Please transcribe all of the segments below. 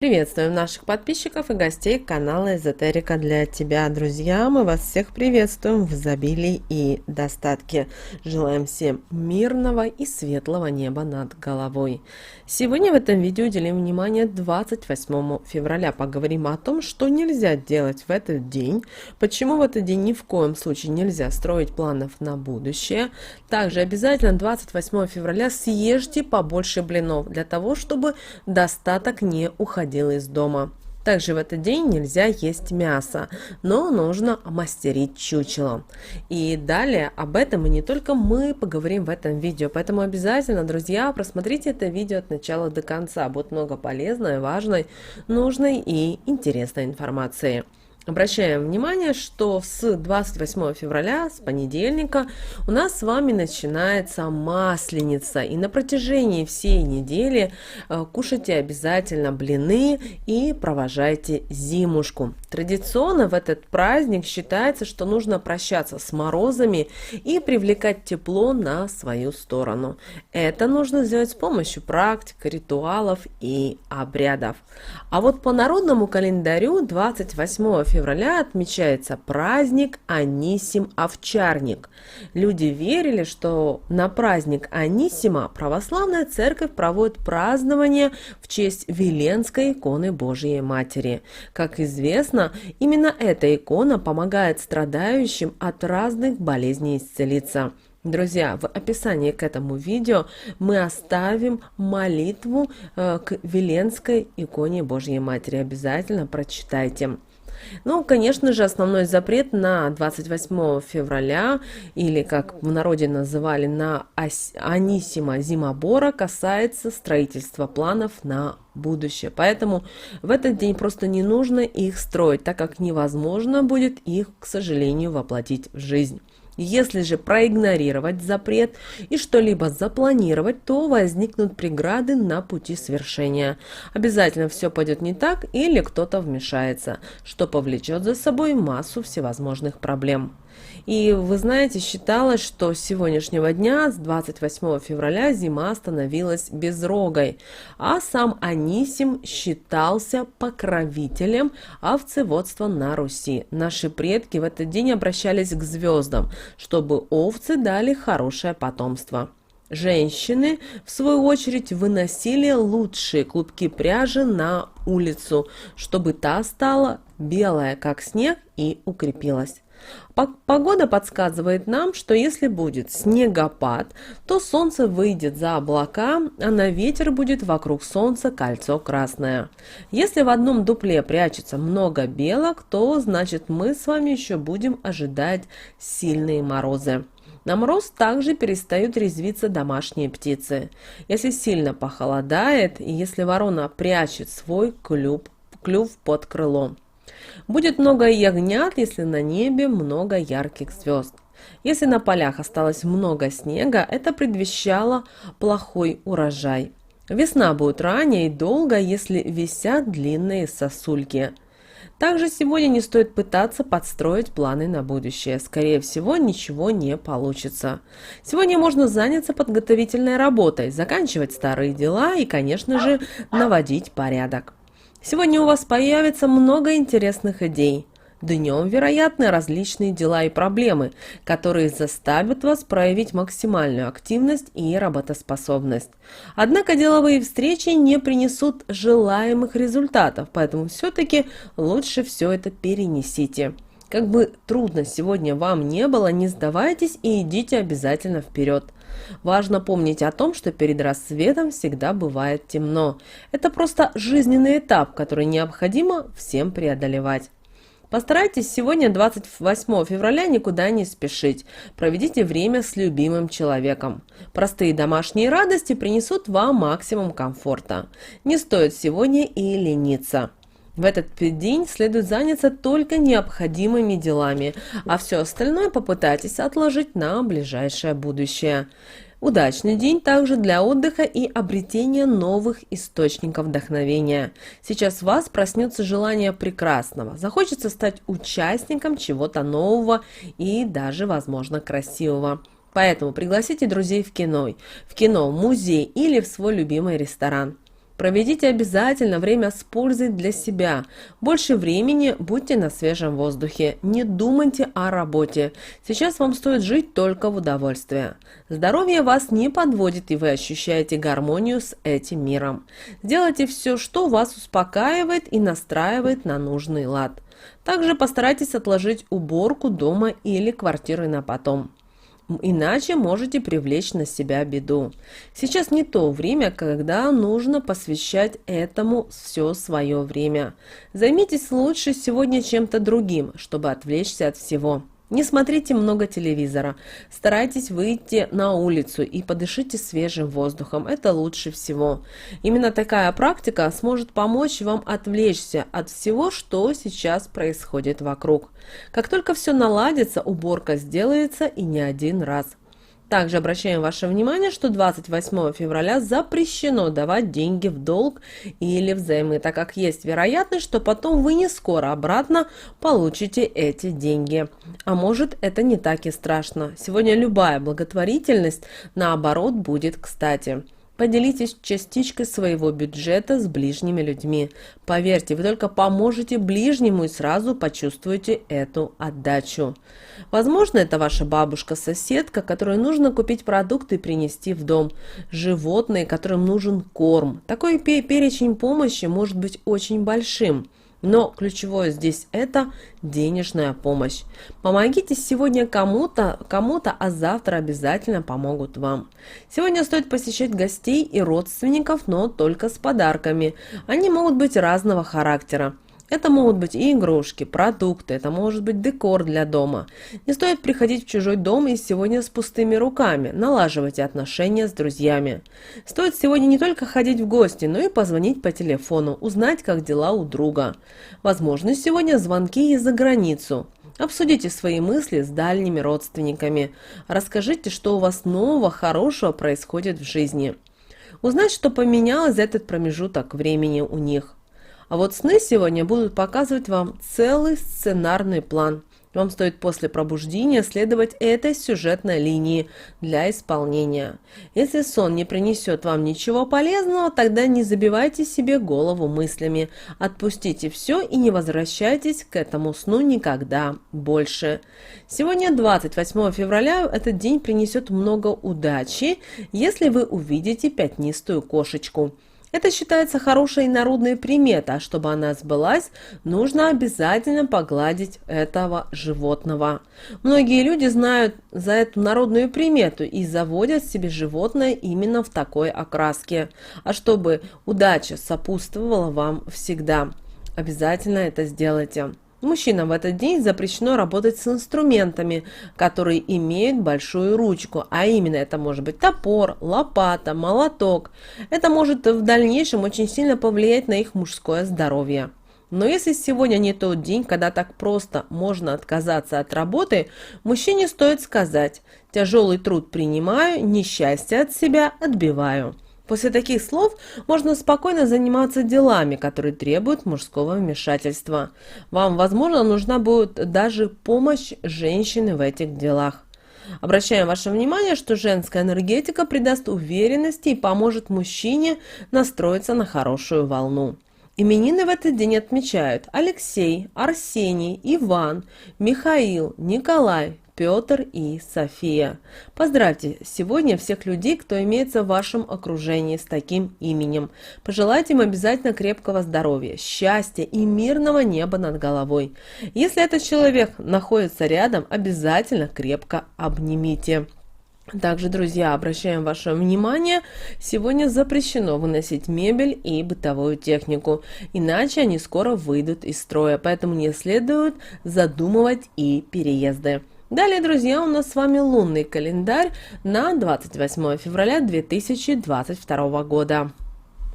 Приветствуем наших подписчиков и гостей канала Эзотерика для тебя, друзья. Мы вас всех приветствуем в изобилии и достатке. Желаем всем мирного и светлого неба над головой. Сегодня в этом видео уделим внимание 28 февраля. Поговорим о том, что нельзя делать в этот день, почему в этот день ни в коем случае нельзя строить планов на будущее. Также обязательно 28 февраля съешьте побольше блинов для того, чтобы достаток не уходил из дома. Также в этот день нельзя есть мясо, но нужно мастерить чучело. И далее об этом и не только мы поговорим в этом видео, поэтому обязательно, друзья, просмотрите это видео от начала до конца. Будет много полезной, важной, нужной и интересной информации. Обращаем внимание, что с 28 февраля, с понедельника, у нас с вами начинается Масленица. И на протяжении всей недели кушайте обязательно блины и провожайте зимушку. Традиционно в этот праздник считается, что нужно прощаться с морозами и привлекать тепло на свою сторону. Это нужно сделать с помощью практик, ритуалов и обрядов. А вот по народному календарю 28 февраля отмечается праздник Анисим-Овчарник. Люди верили, что на праздник Анисима православная церковь проводит празднование в честь Виленской иконы Божией Матери. Как известно, именно эта икона помогает страдающим от разных болезней исцелиться. Друзья, в описании к этому видео мы оставим молитву к Виленской иконе Божьей Матери. Обязательно прочитайте. Ну, конечно же, основной запрет на 28 февраля, или как в народе называли, на Анисима Зимобора, касается строительства планов на будущее. Поэтому в этот день просто не нужно их строить, так как невозможно будет их, к сожалению, воплотить в жизнь. Если же проигнорировать запрет и что-либо запланировать, то возникнут преграды на пути свершения. Обязательно все пойдет не так или кто-то вмешается, что повлечет за собой массу всевозможных проблем. И вы знаете, считалось, что с сегодняшнего дня, с 28 февраля, зима становилась безрогой, а сам Анисим считался покровителем овцеводства на Руси. Наши предки в этот день обращались к звездам, чтобы овцы дали хорошее потомство. Женщины, в свою очередь, выносили лучшие клубки пряжи на улицу, чтобы та стала белая, как снег, и укрепилась. Погода подсказывает нам, что если будет снегопад, то солнце выйдет за облака, а на ветер будет вокруг солнца кольцо красное. Если в одном дупле прячется много белок, то значит мы с вами еще будем ожидать сильные морозы. На мороз также перестают резвиться домашние птицы. Если сильно похолодает и если ворона прячет свой клюв под крылом. Будет много ягнят, если на небе много ярких звезд. Если на полях осталось много снега, это предвещало плохой урожай. Весна будет ранняя и долгая, если висят длинные сосульки. Также сегодня не стоит пытаться подстроить планы на будущее. Скорее всего, ничего не получится. Сегодня можно заняться подготовительной работой, заканчивать старые дела и, конечно же, наводить порядок. Сегодня у вас появится много интересных идей. Днем вероятны различные дела и проблемы, которые заставят вас проявить максимальную активность и работоспособность. Однако деловые встречи не принесут желаемых результатов, поэтому все-таки лучше все это перенесите. Как бы трудно сегодня вам не было, не сдавайтесь и идите обязательно вперед. Важно помнить о том, что перед рассветом всегда бывает темно. Это просто жизненный этап, который необходимо всем преодолевать. Постарайтесь сегодня, 28 февраля, никуда не спешить. Проведите время с любимым человеком. Простые домашние радости принесут вам максимум комфорта. Не стоит сегодня и лениться. В этот день следует заняться только необходимыми делами, а все остальное попытайтесь отложить на ближайшее будущее. Удачный день также для отдыха и обретения новых источников вдохновения. Сейчас в вас проснется желание прекрасного, захочется стать участником чего-то нового и даже, возможно, красивого. Поэтому пригласите друзей в кино, в музей или в свой любимый ресторан. Проведите обязательно время с пользой для себя. Больше времени будьте на свежем воздухе. Не думайте о работе. Сейчас вам стоит жить только в удовольствие. Здоровье вас не подводит, и вы ощущаете гармонию с этим миром. Сделайте все, что вас успокаивает и настраивает на нужный лад. Также постарайтесь отложить уборку дома или квартиры на потом. Иначе можете привлечь на себя беду. Сейчас не то время, когда нужно посвящать этому все свое время. Займитесь лучше сегодня чем-то другим, чтобы отвлечься от всего. Не смотрите много телевизора, старайтесь выйти на улицу и подышите свежим воздухом, это лучше всего. Именно такая практика сможет помочь вам отвлечься от всего, что сейчас происходит вокруг. Как только все наладится, уборка сделается и не один раз. Также обращаем ваше внимание, что 28 февраля запрещено давать деньги в долг или взаймы, так как есть вероятность, что потом вы не скоро обратно получите эти деньги. А может, это не так и страшно. Сегодня любая благотворительность, наоборот, будет кстати. Поделитесь частичкой своего бюджета с ближними людьми. Поверьте, вы только поможете ближнему и сразу почувствуете эту отдачу. Возможно, это ваша бабушка-соседка, которой нужно купить продукты и принести в дом. Животные, которым нужен корм. Такой перечень помощи может быть очень большим. Но ключевое здесь это денежная помощь. Помогите сегодня кому-то, а завтра обязательно помогут вам. Сегодня стоит посещать гостей и родственников, но только с подарками. Они могут быть разного характера. Это могут быть и игрушки, продукты, это может быть декор для дома. Не стоит приходить в чужой дом и сегодня с пустыми руками. Налаживайте отношения с друзьями. Стоит сегодня не только ходить в гости, но и позвонить по телефону, узнать, как дела у друга. Возможно, сегодня звонки из-за границу. Обсудите свои мысли с дальними родственниками. Расскажите, что у вас нового, хорошего происходит в жизни. Узнать, что поменялось за этот промежуток времени у них. А вот сны сегодня будут показывать вам целый сценарный план. Вам стоит после пробуждения следовать этой сюжетной линии для исполнения. Если сон не принесет вам ничего полезного, тогда не забивайте себе голову мыслями. Отпустите все и не возвращайтесь к этому сну никогда больше. Сегодня 28 февраля, этот день принесет много удачи, если вы увидите пятнистую кошечку. Это считается хорошей народной приметой, а чтобы она сбылась, нужно обязательно погладить этого животного. Многие люди знают за эту народную примету и заводят себе животное именно в такой окраске. А чтобы удача сопутствовала вам всегда, обязательно это сделайте. Мужчинам в этот день запрещено работать с инструментами, которые имеют большую ручку, а именно это может быть топор, лопата, молоток. Это может в дальнейшем очень сильно повлиять на их мужское здоровье. Но если сегодня не тот день, когда так просто можно отказаться от работы, мужчине стоит сказать: «Тяжелый труд принимаю, несчастье от себя отбиваю». После таких слов можно спокойно заниматься делами, которые требуют мужского вмешательства. Вам, возможно, нужна будет даже помощь женщины в этих делах. Обращаем ваше внимание, что женская энергетика придаст уверенности и поможет мужчине настроиться на хорошую волну. Именины в этот день отмечают Алексей, Арсений, Иван, Михаил, Николай, Петр и София. Поздравьте сегодня всех людей, кто имеется в вашем окружении с таким именем. Пожелайте им обязательно крепкого здоровья, счастья и мирного неба над головой. Если этот человек находится рядом, обязательно крепко обнимите. Также, друзья, обращаем ваше внимание, сегодня запрещено выносить мебель и бытовую технику, иначе они скоро выйдут из строя, поэтому не следует задумывать и переезды. Далее, друзья, у нас с вами лунный календарь на 28 февраля 2022 года.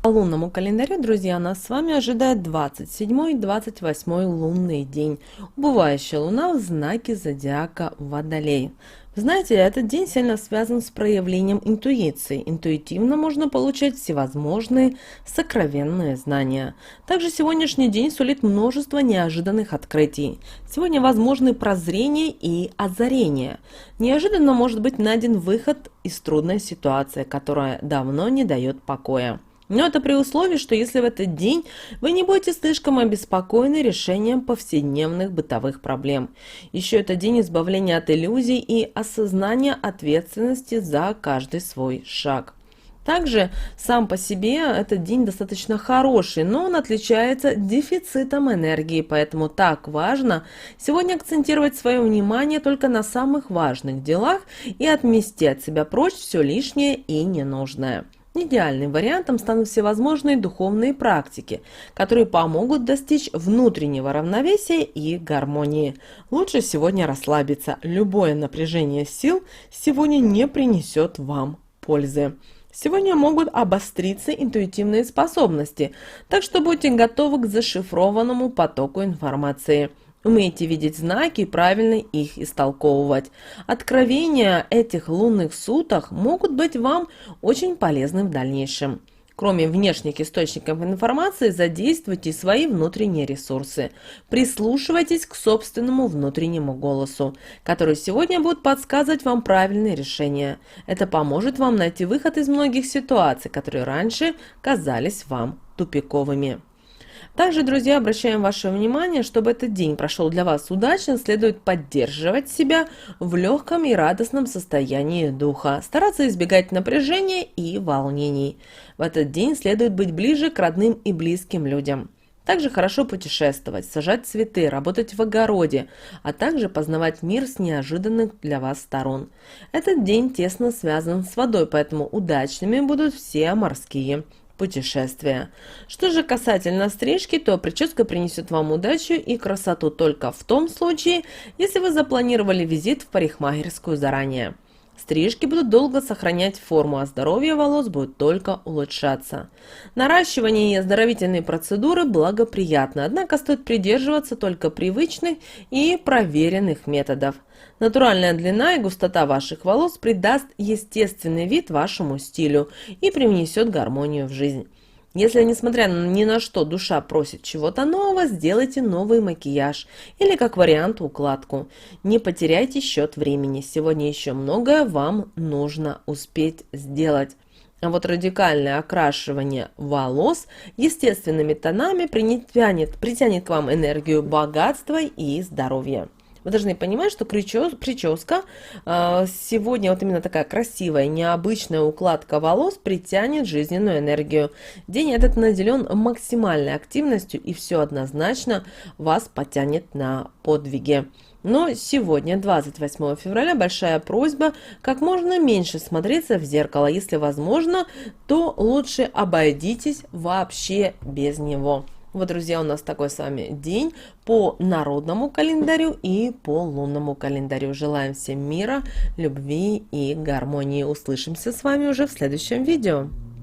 По лунному календарю, друзья, нас с вами ожидает 27 и 28 лунный день. Убывающая луна в знаке зодиака Водолей. Вы знаете, этот день сильно связан с проявлением интуиции. Интуитивно можно получать всевозможные сокровенные знания. Также сегодняшний день сулит множество неожиданных открытий. Сегодня возможны прозрения и озарения. Неожиданно может быть найден выход из трудной ситуации, которая давно не дает покоя. Но это при условии, что если в этот день вы не будете слишком обеспокоены решением повседневных бытовых проблем. Еще это день избавления от иллюзий и осознания ответственности за каждый свой шаг. Также сам по себе этот день достаточно хороший, но он отличается дефицитом энергии, поэтому так важно сегодня акцентировать свое внимание только на самых важных делах и отмести от себя прочь все лишнее и ненужное. Идеальным вариантом станут всевозможные духовные практики, которые помогут достичь внутреннего равновесия и гармонии. Лучше сегодня расслабиться. Любое напряжение сил сегодня не принесет вам пользы. Сегодня могут обостриться интуитивные способности, так что будьте готовы к зашифрованному потоку информации. Умейте видеть знаки и правильно их истолковывать. Откровения этих лунных суток могут быть вам очень полезны в дальнейшем. Кроме внешних источников информации, задействуйте свои внутренние ресурсы. Прислушивайтесь к собственному внутреннему голосу, который сегодня будет подсказывать вам правильные решения. Это поможет вам найти выход из многих ситуаций, которые раньше казались вам тупиковыми. Также, друзья, обращаем ваше внимание, чтобы этот день прошел для вас удачно, следует поддерживать себя в легком и радостном состоянии духа, стараться избегать напряжения и волнений. В этот день следует быть ближе к родным и близким людям. Также хорошо путешествовать, сажать цветы, работать в огороде, а также познавать мир с неожиданных для вас сторон. Этот день тесно связан с водой, поэтому удачными будут все морские путешествия. Что же касательно стрижки, то прическа принесет вам удачу и красоту только в том случае, если вы запланировали визит в парикмахерскую заранее. Стрижки будут долго сохранять форму, а здоровье волос будет только улучшаться. Наращивание и оздоровительные процедуры благоприятны, однако стоит придерживаться только привычных и проверенных методов. Натуральная длина и густота ваших волос придаст естественный вид вашему стилю и привнесет гармонию в жизнь. Если, несмотря ни на что, душа просит чего-то нового, сделайте новый макияж или, как вариант, укладку. Не потеряйте счет времени. Сегодня еще многое вам нужно успеть сделать. А вот радикальное окрашивание волос естественными тонами притянет к вам энергию богатства и здоровья. Вы должны понимать, что прическа сегодня, вот именно такая красивая, необычная укладка волос притянет жизненную энергию. День этот наделен максимальной активностью, и все однозначно вас потянет на подвиги. Но сегодня, 28 февраля, большая просьба как можно меньше смотреться в зеркало. Если возможно, то лучше обойдитесь вообще без него. Вот, друзья, у нас такой с вами день по народному календарю и по лунному календарю. Желаем всем мира, любви и гармонии. Услышимся с вами уже в следующем видео.